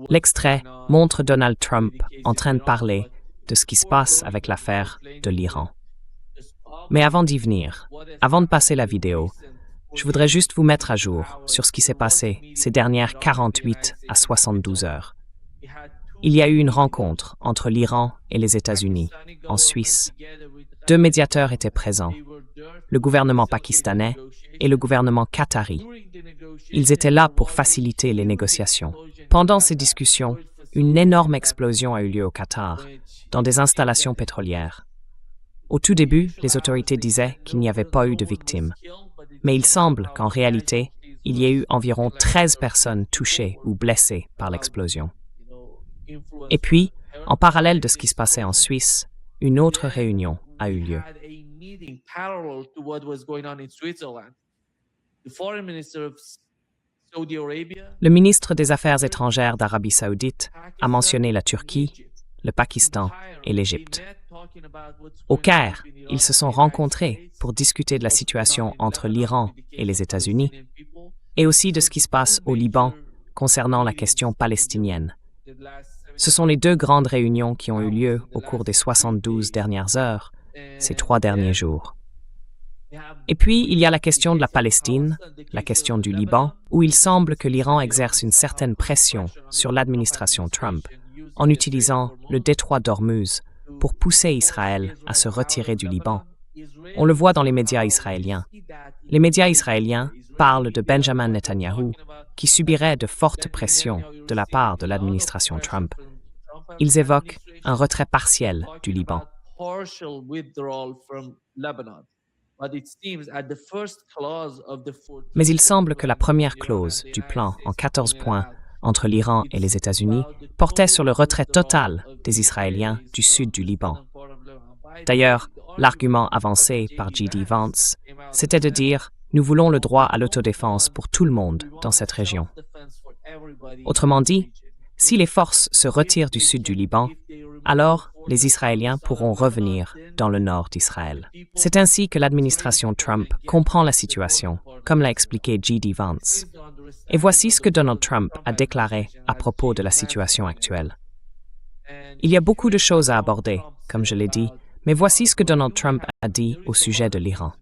L'extrait montre Donald Trump en train de parler de ce qui se passe avec l'affaire de l'Iran. Mais avant d'y venir, avant de passer la vidéo, je voudrais juste vous mettre à jour sur ce qui s'est passé ces dernières 48 à 72 heures. Il y a eu une rencontre entre l'Iran et les États-Unis, en Suisse. 2 médiateurs étaient présents, le gouvernement pakistanais et le gouvernement qatari. Ils étaient là pour faciliter les négociations. Pendant ces discussions, une énorme explosion a eu lieu au Qatar, dans des installations pétrolières. Au tout début, les autorités disaient qu'il n'y avait pas eu de victimes. Mais il semble qu'en réalité, il y ait eu environ 13 personnes touchées ou blessées par l'explosion. Et puis, en parallèle de ce qui se passait en Suisse, une autre réunion a eu lieu. Le ministre des Affaires étrangères d'Arabie saoudite a mentionné la Turquie, le Pakistan et l'Égypte. Au Caire, ils se sont rencontrés pour discuter de la situation entre l'Iran et les États-Unis et aussi de ce qui se passe au Liban concernant la question palestinienne. Ce sont les 2 grandes réunions qui ont eu lieu au cours des 72 dernières heures, ces 3 derniers jours. Et puis, il y a la question de la Palestine, la question du Liban, où il semble que l'Iran exerce une certaine pression sur l'administration Trump en utilisant le détroit d'Ormuz pour pousser Israël à se retirer du Liban. On le voit dans les médias israéliens. Les médias israéliens parlent de Benjamin Netanyahou qui subirait de fortes pressions de la part de l'administration Trump. Ils évoquent un retrait partiel du Liban. Mais il semble que la première clause du plan en 14 points entre l'Iran et les États-Unis portait sur le retrait total des Israéliens du sud du Liban. D'ailleurs, l'argument avancé par J.D. Vance, c'était de dire « Nous voulons le droit à l'autodéfense pour tout le monde dans cette région ». Autrement dit, si les forces se retirent du sud du Liban, alors les Israéliens pourront revenir dans le nord d'Israël. C'est ainsi que l'administration Trump comprend la situation, comme l'a expliqué J.D. Vance. Et voici ce que Donald Trump a déclaré à propos de la situation actuelle. Il y a beaucoup de choses à aborder, comme je l'ai dit, mais voici ce que Donald Trump a dit au sujet de l'Iran.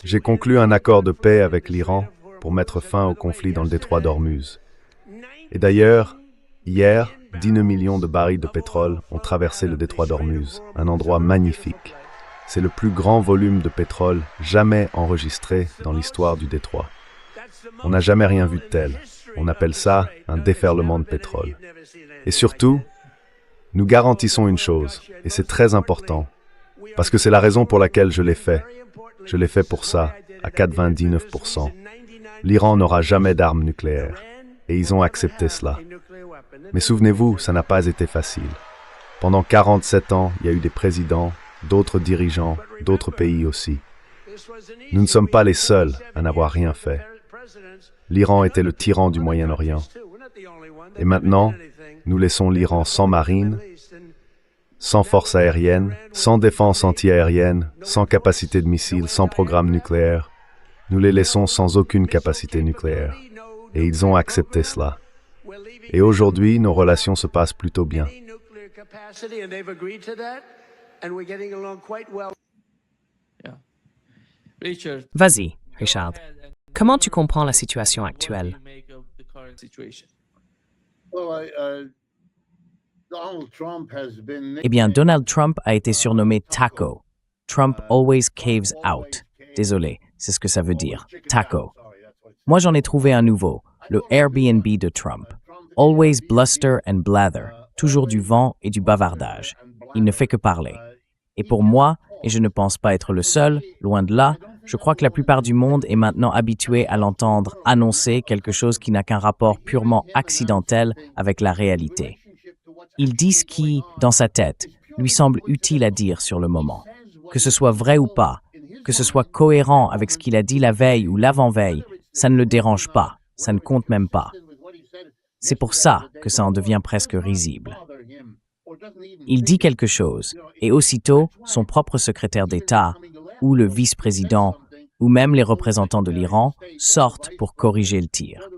J'ai conclu un accord de paix avec l'Iran pour mettre fin au conflit dans le détroit d'Ormuz. Et d'ailleurs, hier, 19 millions de barils de pétrole ont traversé le détroit d'Ormuz, un endroit magnifique. C'est le plus grand volume de pétrole jamais enregistré dans l'histoire du détroit. On n'a jamais rien vu de tel. On appelle ça un déferlement de pétrole. Et surtout, nous garantissons une chose, et c'est très important, parce que c'est la raison pour laquelle je l'ai fait. Je l'ai fait pour ça, à 99%. L'Iran n'aura jamais d'armes nucléaires, et ils ont accepté cela. Mais souvenez-vous, ça n'a pas été facile. Pendant 47 ans, il y a eu des présidents, d'autres dirigeants, d'autres pays aussi. Nous ne sommes pas les seuls à n'avoir rien fait. L'Iran était le tyran du Moyen-Orient. Et maintenant, nous laissons l'Iran sans marine, sans force aérienne, sans défense antiaérienne, sans capacité de missiles, sans programme nucléaire. Nous les laissons sans aucune capacité nucléaire. Et ils ont accepté cela. Et aujourd'hui, nos relations se passent plutôt bien. Vas-y, Richard. Comment tu comprends la situation actuelle? Eh bien, Donald Trump a été surnommé Taco. Trump always caves out. Désolé, c'est ce que ça veut dire. Taco. Moi, j'en ai trouvé un nouveau, le Airbnb de Trump. Always bluster and blather. Toujours du vent et du bavardage. Il ne fait que parler. Et pour moi, et je ne pense pas être le seul, loin de là, je crois que la plupart du monde est maintenant habitué à l'entendre annoncer quelque chose qui n'a qu'un rapport purement accidentel avec la réalité. Il dit ce qui, dans sa tête, lui semble utile à dire sur le moment. Que ce soit vrai ou pas, que ce soit cohérent avec ce qu'il a dit la veille ou l'avant-veille, ça ne le dérange pas, ça ne compte même pas. C'est pour ça que ça en devient presque risible. Il dit quelque chose, et aussitôt, son propre secrétaire d'État, ou le vice-président, ou même les représentants de l'Iran, sortent pour corriger le tir.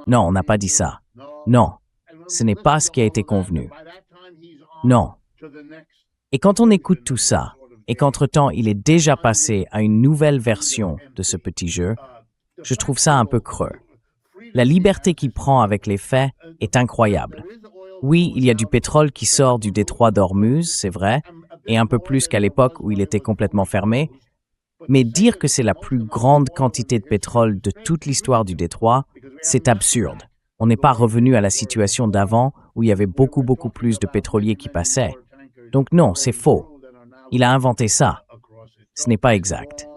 Non, on n'a pas dit ça. Non, ce n'est pas ce qui a été convenu. Non. Et quand on écoute tout ça, et qu'entre-temps il est déjà passé à une nouvelle version de ce petit jeu, je trouve ça un peu creux. La liberté qu'il prend avec les faits est incroyable. Oui, il y a du pétrole qui sort du détroit d'Ormuz, c'est vrai, et un peu plus qu'à l'époque où il était complètement fermé, mais dire que c'est la plus grande quantité de pétrole de toute l'histoire du détroit, c'est absurde. On n'est pas revenu à la situation d'avant où il y avait beaucoup plus de pétroliers qui passaient. Donc non, c'est faux. Il a inventé ça. Ce n'est pas exact.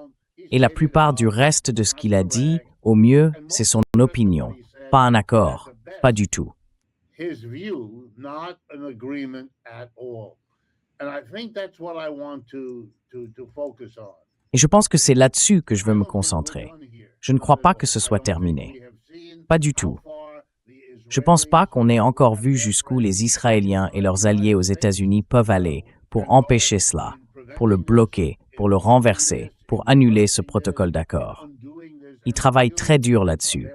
Et la plupart du reste de ce qu'il a dit, au mieux, c'est son opinion, pas un accord, pas du tout. Et je pense que c'est là-dessus que je veux me concentrer. Je ne crois pas que ce soit terminé. Pas du tout. Je ne pense pas qu'on ait encore vu jusqu'où les Israéliens et leurs alliés aux États-Unis peuvent aller pour empêcher cela, pour le bloquer, pour le renverser, pour annuler ce protocole d'accord. Ils travaillent très dur là-dessus.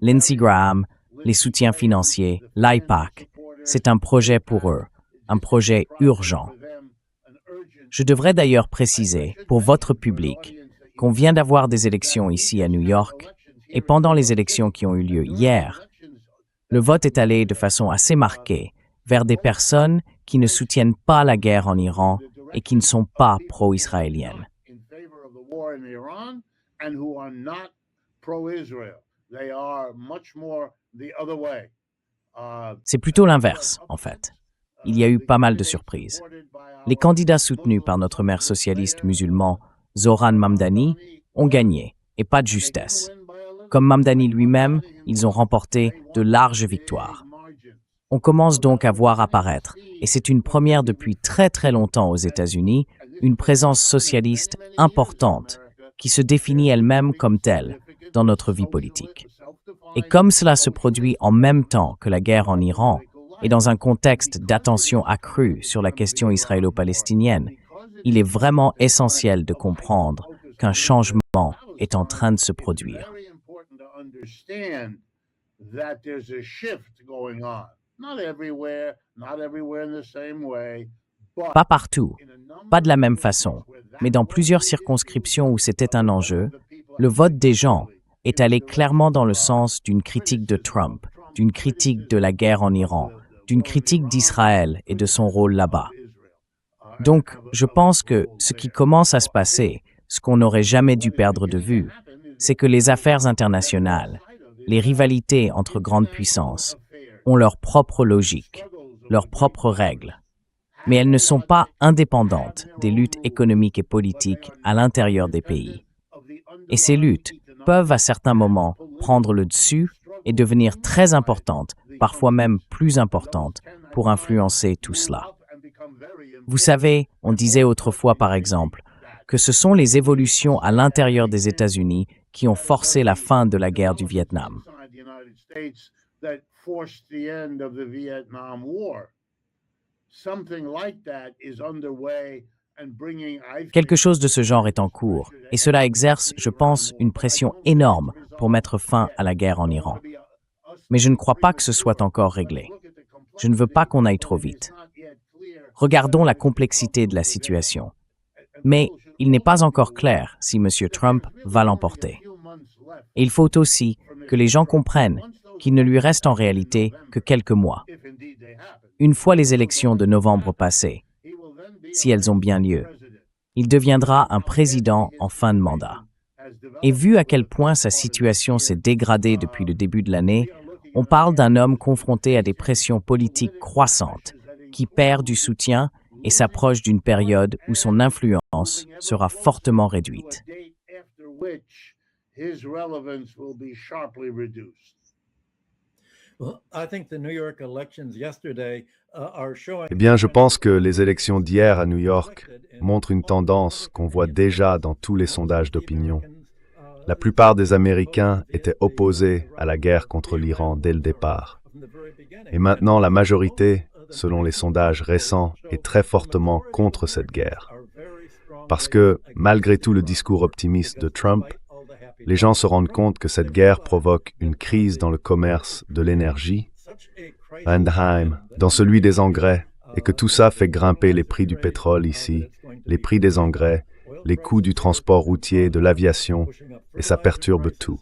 Lindsey Graham, les soutiens financiers, l'AIPAC, c'est un projet pour eux, un projet urgent. Je devrais d'ailleurs préciser, pour votre public, qu'on vient d'avoir des élections ici à New York, et pendant les élections qui ont eu lieu hier, le vote est allé de façon assez marquée vers des personnes qui ne soutiennent pas la guerre en Iran et qui ne sont pas pro-israéliennes. C'est plutôt l'inverse, en fait. Il y a eu pas mal de surprises. Les candidats soutenus par notre maire socialiste musulman, Zohran Mamdani, ont gagné, et pas de justesse. Comme Mamdani lui-même, ils ont remporté de larges victoires. On commence donc à voir apparaître, et c'est une première depuis très longtemps aux États-Unis, une présence socialiste importante qui se définit elle-même comme telle dans notre vie politique. Et comme cela se produit en même temps que la guerre en Iran, et dans un contexte d'attention accrue sur la question israélo-palestinienne, il est vraiment essentiel de comprendre qu'un changement est en train de se produire. Pas partout, pas de la même façon, mais dans plusieurs circonscriptions où c'était un enjeu, le vote des gens est allé clairement dans le sens d'une critique de Trump, d'une critique de la guerre en Iran, d'une critique d'Israël et de son rôle là-bas. Donc, je pense que ce qui commence à se passer, ce qu'on n'aurait jamais dû perdre de vue, c'est que les affaires internationales, les rivalités entre grandes puissances, ont leur propre logique, leurs propres règles. Mais elles ne sont pas indépendantes des luttes économiques et politiques à l'intérieur des pays. Et ces luttes peuvent à certains moments prendre le dessus et devenir très importantes, parfois même plus importantes, pour influencer tout cela. Vous savez, on disait autrefois par exemple, que ce sont les évolutions à l'intérieur des États-Unis qui ont forcé la fin de la guerre du Vietnam. Quelque chose de ce genre est en cours, et cela exerce, je pense, une pression énorme pour mettre fin à la guerre en Iran. Mais je ne crois pas que ce soit encore réglé. Je ne veux pas qu'on aille trop vite. Regardons la complexité de la situation. Mais il n'est pas encore clair si M. Trump va l'emporter. Et il faut aussi que les gens comprennent qu'il ne lui reste en réalité que quelques mois. Une fois les élections de novembre passées, si elles ont bien lieu, il deviendra un président en fin de mandat. Et vu à quel point sa situation s'est dégradée depuis le début de l'année, on parle d'un homme confronté à des pressions politiques croissantes, qui perd du soutien et s'approche d'une période où son influence sera fortement réduite. Eh bien, je pense que les élections d'hier à New York montrent une tendance qu'on voit déjà dans tous les sondages d'opinion. La plupart des Américains étaient opposés à la guerre contre l'Iran dès le départ. Et maintenant, la majorité, selon les sondages récents, est très fortement contre cette guerre. Parce que, malgré tout le discours optimiste de Trump, les gens se rendent compte que cette guerre provoque une crise dans le commerce de l'énergie, Randheim, dans celui des engrais, et que tout ça fait grimper les prix du pétrole ici, les prix des engrais, les coûts du transport routier, de l'aviation, et ça perturbe tout.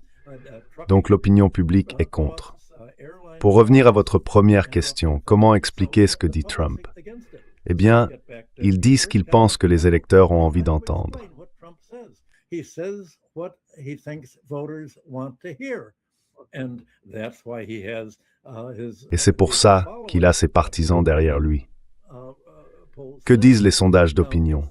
Donc l'opinion publique est contre. Pour revenir à votre première question, comment expliquer ce que dit Trump? Eh bien, il dit ce qu'il pense que les électeurs ont envie d'entendre. Et c'est pour ça qu'il a ses partisans derrière lui. Que disent les sondages d'opinion?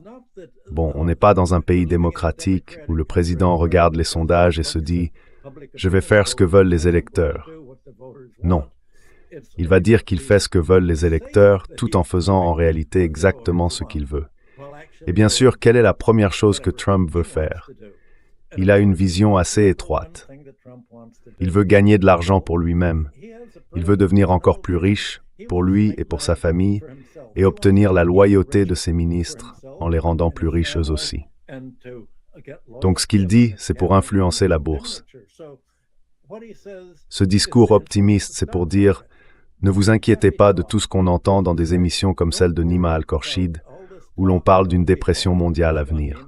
Bon, on n'est pas dans un pays démocratique où le président regarde les sondages et se dit « Je vais faire ce que veulent les électeurs ». Non. Il va dire qu'il fait ce que veulent les électeurs tout en faisant en réalité exactement ce qu'il veut. Et bien sûr, quelle est la première chose que Trump veut faire? Il a une vision assez étroite. Il veut gagner de l'argent pour lui-même. Il veut devenir encore plus riche, pour lui et pour sa famille, et obtenir la loyauté de ses ministres en les rendant plus riches eux aussi. Donc ce qu'il dit, c'est pour influencer la bourse. Ce discours optimiste, c'est pour dire « Ne vous inquiétez pas de tout ce qu'on entend dans des émissions comme celle de Nima Al-Korshid, où l'on parle d'une dépression mondiale à venir. »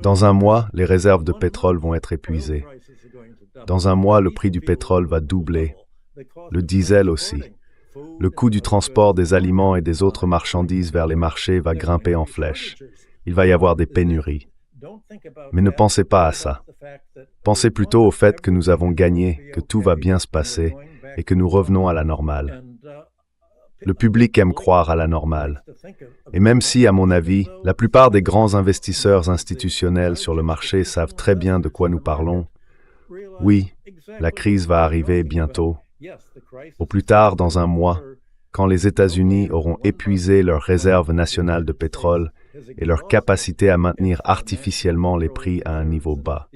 Dans un mois, les réserves de pétrole vont être épuisées. Dans un mois, le prix du pétrole va doubler. Le diesel aussi. Le coût du transport des aliments et des autres marchandises vers les marchés va grimper en flèche. Il va y avoir des pénuries. Mais ne pensez pas à ça. Pensez plutôt au fait que nous avons gagné, que tout va bien se passer et que nous revenons à la normale. Le public aime croire à la normale. Et même si, à mon avis, la plupart des grands investisseurs institutionnels sur le marché savent très bien de quoi nous parlons, oui, la crise va arriver bientôt. Au plus tard, dans un mois, quand les États-Unis auront épuisé leurs réserves nationales de pétrole et leur capacité à maintenir artificiellement les prix à un niveau bas.